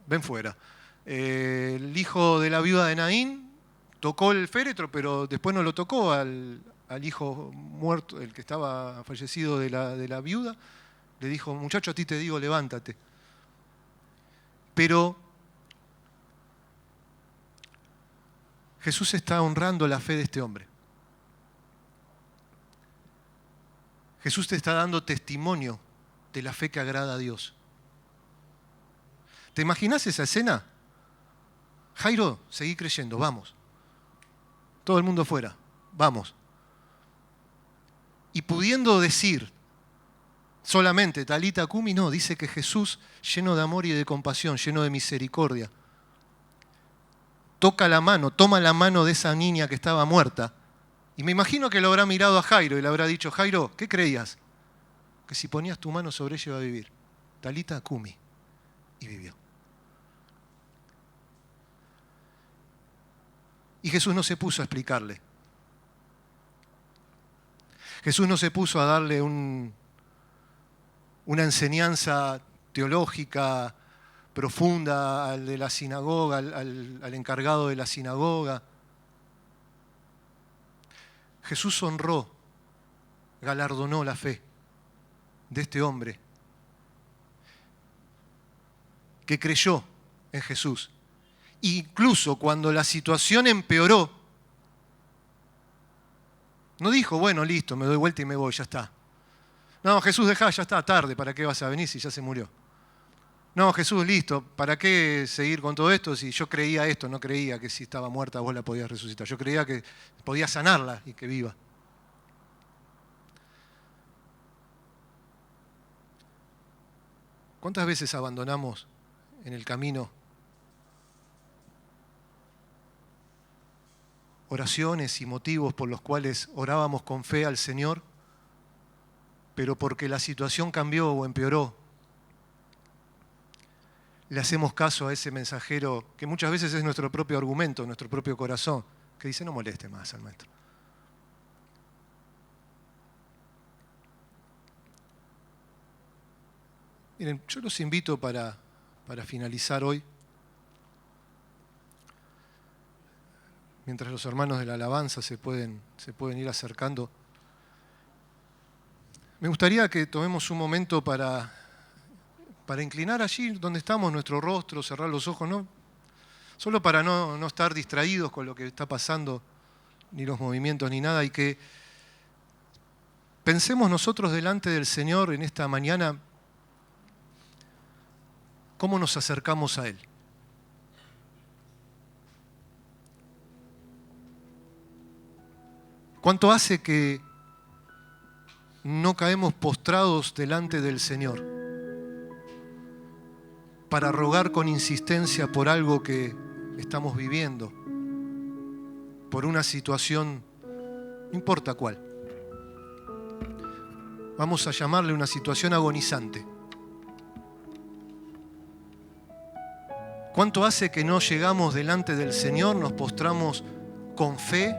S1: ven fuera. El hijo de la viuda de Naín tocó el féretro, pero después no lo tocó al hijo muerto, el que estaba fallecido de la viuda. Le dijo, muchacho, a ti te digo, levántate. Pero Jesús está honrando la fe de este hombre. Jesús te está dando testimonio de la fe que agrada a Dios. ¿Te imaginas esa escena? Jairo, seguí creyendo, vamos. Todo el mundo fuera, vamos. Y pudiendo decir solamente Talita Cumi, no, dice que Jesús, lleno de amor y de compasión, lleno de misericordia, toma la mano de esa niña que estaba muerta. Y me imagino que lo habrá mirado a Jairo y le habrá dicho, Jairo, ¿qué creías? Que si ponías tu mano sobre ella iba a vivir. Talita Cumi. Y vivió. Y Jesús no se puso a explicarle. Jesús no se puso a darle una enseñanza teológica profunda al de la sinagoga, al encargado de la sinagoga. Jesús honró, galardonó la fe de este hombre que creyó en Jesús. Incluso cuando la situación empeoró, no dijo, bueno, listo, me doy vuelta y me voy, ya está. No, Jesús, dejá, ya está, tarde, ¿para qué vas a venir si ya se murió? No, Jesús, listo, ¿para qué seguir con todo esto si yo creía esto? No creía que si estaba muerta vos la podías resucitar. Yo creía que podías sanarla y que viva. ¿Cuántas veces abandonamos en el camino oraciones y motivos por los cuales orábamos con fe al Señor, pero porque la situación cambió o empeoró, le hacemos caso a ese mensajero que muchas veces es nuestro propio argumento, nuestro propio corazón, que dice no moleste más al maestro? Miren, yo los invito para finalizar hoy, mientras los hermanos de la alabanza se pueden ir acercando. Me gustaría que tomemos un momento para inclinar allí donde estamos nuestro rostro, cerrar los ojos, ¿no? Solo para no estar distraídos con lo que está pasando, ni los movimientos, ni nada, y que pensemos nosotros delante del Señor en esta mañana cómo nos acercamos a Él. ¿Cuánto hace que no caemos postrados delante del Señor para rogar con insistencia por algo que estamos viviendo, por una situación, no importa cuál? Vamos a llamarle una situación agonizante. ¿Cuánto hace que no llegamos delante del Señor, nos postramos con fe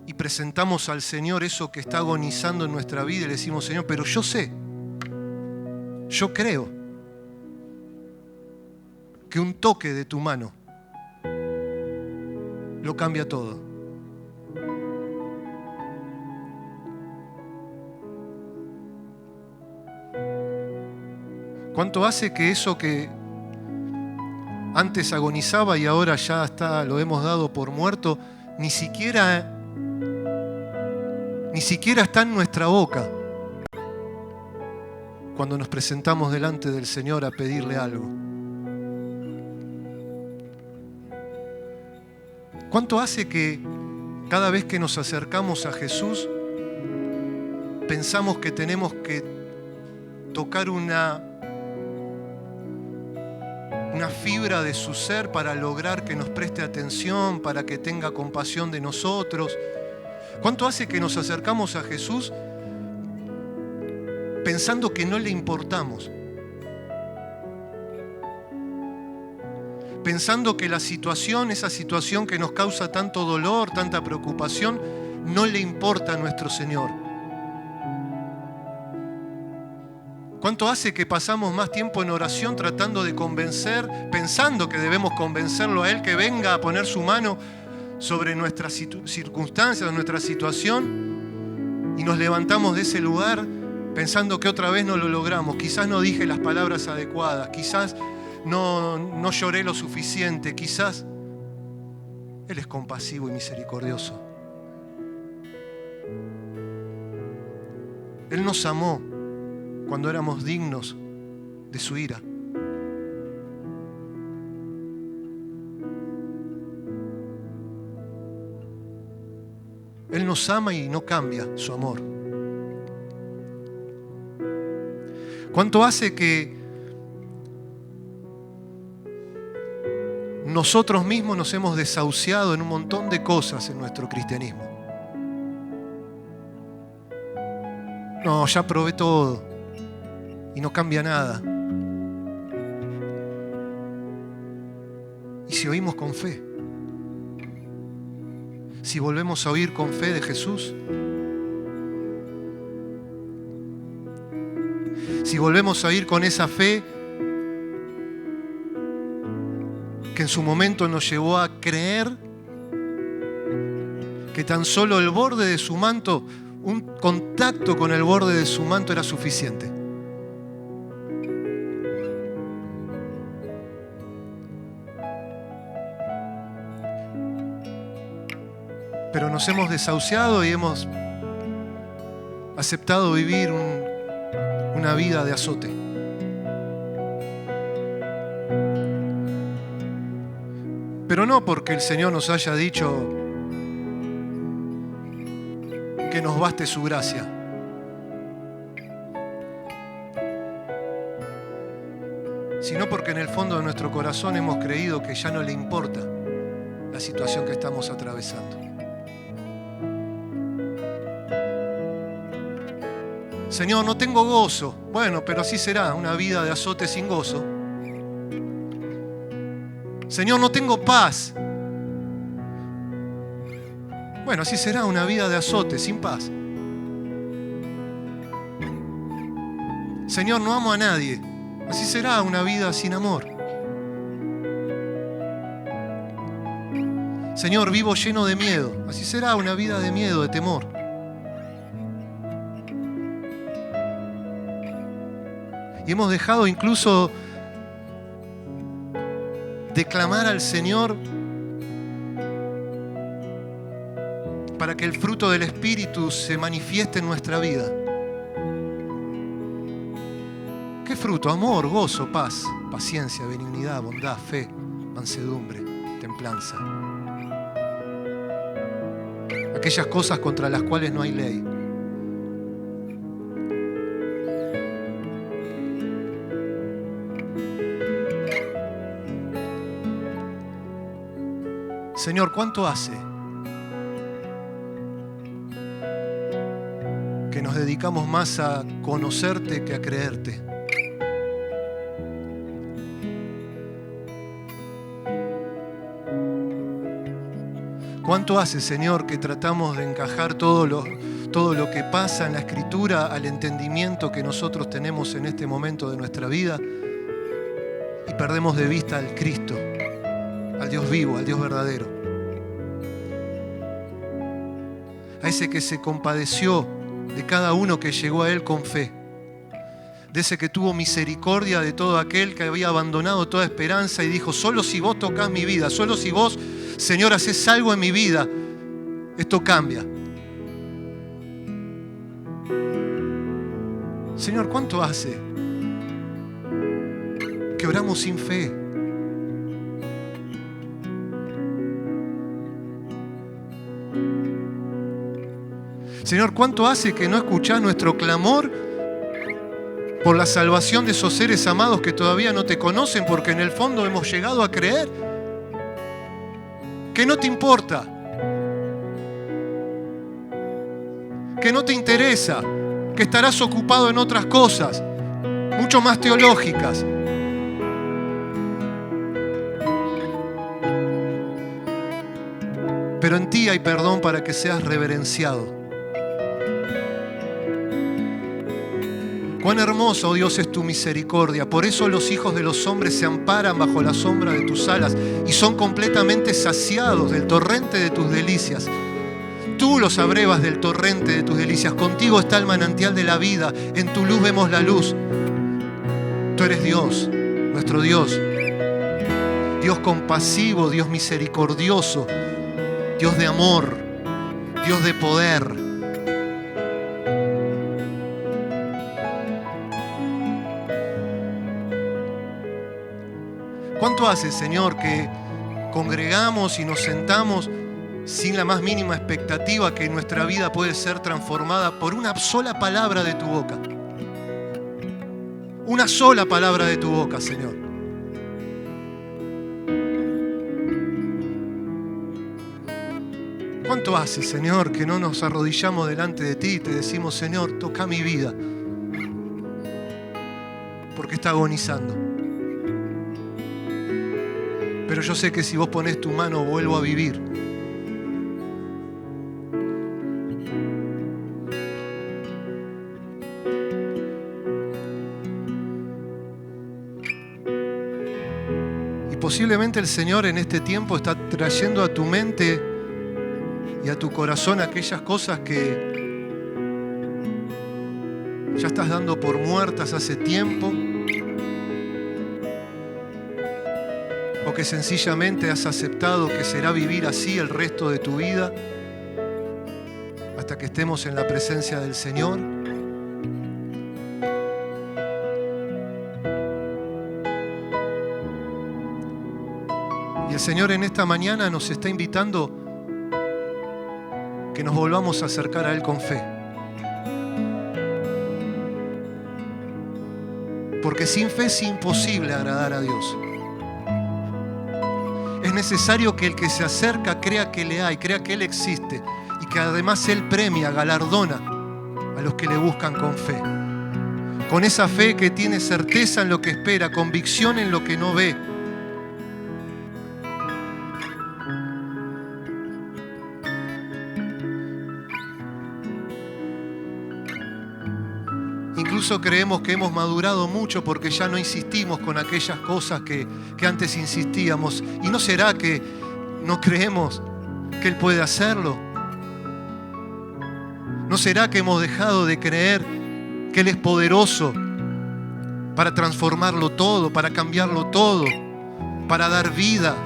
S1: y presentamos al Señor eso que está agonizando en nuestra vida y le decimos, Señor, pero yo sé, yo creo que un toque de tu mano lo cambia todo? ¿Cuánto hace que eso que antes agonizaba y ahora ya está, lo hemos dado por muerto, ni siquiera está en nuestra boca cuando nos presentamos delante del Señor a pedirle algo? ¿Cuánto hace que cada vez que nos acercamos a Jesús pensamos que tenemos que tocar una fibra de su ser para lograr que nos preste atención, para que tenga compasión de nosotros? ¿Cuánto hace que nos acercamos a Jesús pensando que no le importamos? Pensando que la situación, esa situación que nos causa tanto dolor, tanta preocupación, no le importa a nuestro Señor. ¿Cuánto hace que pasamos más tiempo en oración tratando de convencer, pensando que debemos convencerlo a Él que venga a poner su mano sobre nuestras circunstancias, nuestra situación, y nos levantamos de ese lugar pensando que otra vez no lo logramos? Quizás no dije las palabras adecuadas, quizás no lloré lo suficiente, quizás Él es compasivo y misericordioso. Él nos amó cuando éramos dignos de su ira. Él nos ama y no cambia su amor. ¿Cuánto hace que nosotros mismos nos hemos desahuciado en un montón de cosas en nuestro cristianismo? No, ya probé todo y no cambia nada. ¿Y si oímos con fe? si volvemos a oír con fe de Jesús? Si volvemos a oír con esa fe que en su momento nos llevó a creer que tan solo el borde de su manto, un contacto con el borde de su manto era suficiente. Pero nos hemos desahuciado y hemos aceptado vivir una vida de azote. Pero no porque el Señor nos haya dicho que nos baste su gracia. Sino porque en el fondo de nuestro corazón hemos creído que ya no le importa la situación que estamos atravesando. Señor, no tengo gozo. Bueno, pero así será, una vida de azote sin gozo. Señor, no tengo paz. Bueno, así será, una vida de azote sin paz. Señor, no amo a nadie. Así será, una vida sin amor. Señor, vivo lleno de miedo. Así será, una vida de miedo, de temor. Y hemos dejado incluso de clamar al Señor para que el fruto del Espíritu se manifieste en nuestra vida. ¿Qué fruto? Amor, gozo, paz, paciencia, benignidad, bondad, fe, mansedumbre, templanza. Aquellas cosas contra las cuales no hay ley. Señor, ¿cuánto hace que nos dedicamos más a conocerte que a creerte? ¿Cuánto hace, Señor, que tratamos de encajar todo lo que pasa en la Escritura al entendimiento que nosotros tenemos en este momento de nuestra vida y perdemos de vista al Cristo, al Dios vivo, al Dios verdadero? A ese que se compadeció de cada uno que llegó a Él con fe. De ese que tuvo misericordia de todo aquel que había abandonado toda esperanza y dijo, solo si vos tocás mi vida, solo si vos, Señor, haces algo en mi vida, esto cambia. Señor, ¿cuánto hace que oramos sin fe? Señor, ¿cuánto hace que no escuchás nuestro clamor por la salvación de esos seres amados que todavía no te conocen, porque en el fondo hemos llegado a creer que no te importa, que no te interesa, que estarás ocupado en otras cosas, mucho más teológicas? Pero en ti hay perdón para que seas reverenciado. Cuán hermosa, oh Dios, es tu misericordia. Por eso los hijos de los hombres se amparan bajo la sombra de tus alas y son completamente saciados del torrente de tus delicias. Tú los abrevas del torrente de tus delicias. Contigo está el manantial de la vida. En tu luz vemos la luz. Tú eres Dios, nuestro Dios. Dios compasivo, Dios misericordioso, Dios de amor, Dios de poder. ¿Cuánto hace, Señor, que congregamos y nos sentamos sin la más mínima expectativa que nuestra vida puede ser transformada por una sola palabra de tu boca? Una sola palabra de tu boca, Señor. ¿Cuánto hace, Señor, que no nos arrodillamos delante de ti y te decimos, Señor, toca mi vida, porque está agonizando? Pero yo sé que si vos ponés tu mano vuelvo a vivir. posiblemente el Señor en este tiempo está trayendo a tu mente y a tu corazón aquellas cosas que ya estás dando por muertas hace tiempo, o que sencillamente has aceptado que será vivir así el resto de tu vida hasta que estemos en la presencia del Señor. Y el Señor en esta mañana nos está invitando que nos volvamos a acercar a Él con fe. Porque sin fe es imposible agradar a Dios. Es necesario que el que se acerca crea que le hay, crea que Él existe y que además Él premia, galardona a los que le buscan con fe. Con esa fe que tiene certeza en lo que espera, convicción en lo que no ve. Incluso creemos que hemos madurado mucho porque ya no insistimos con aquellas cosas que antes insistíamos. ¿Y no será que no creemos que Él puede hacerlo? ¿No será que hemos dejado de creer que Él es poderoso para transformarlo todo, para cambiarlo todo, para dar vida?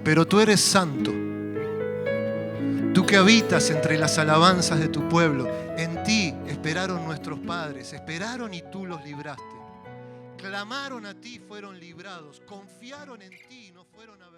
S1: Pero tú eres santo, tú que habitas entre las alabanzas de tu pueblo. En ti esperaron nuestros padres, esperaron y tú los libraste. Clamaron a ti, fueron librados, confiaron en ti y no fueron avergonzados.